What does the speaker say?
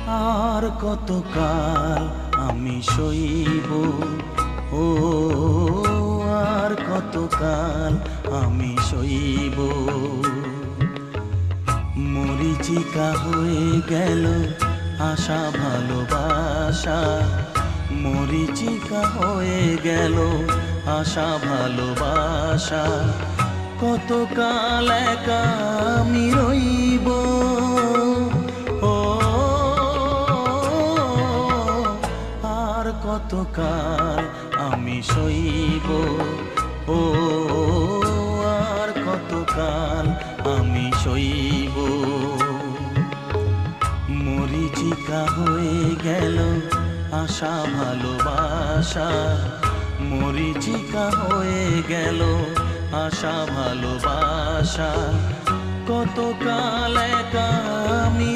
আর কতকাল আমি সইব, ও আর কতকাল আমি সইব। মরীচিকা হয়ে গেল আশা ভালোবাসা, মরীচিকা হয়ে গেল আশা ভালোবাসা। কতকাল একা আমি রইব, ও আর কতকাল আমি সইব, ও আর কতকাল আমি সইব। মরীচিকা হয়ে গেল আশা ভালোবাসা, মরীচিকা হয়ে গেল আশা ভালোবাসা। কতকাল একা আমি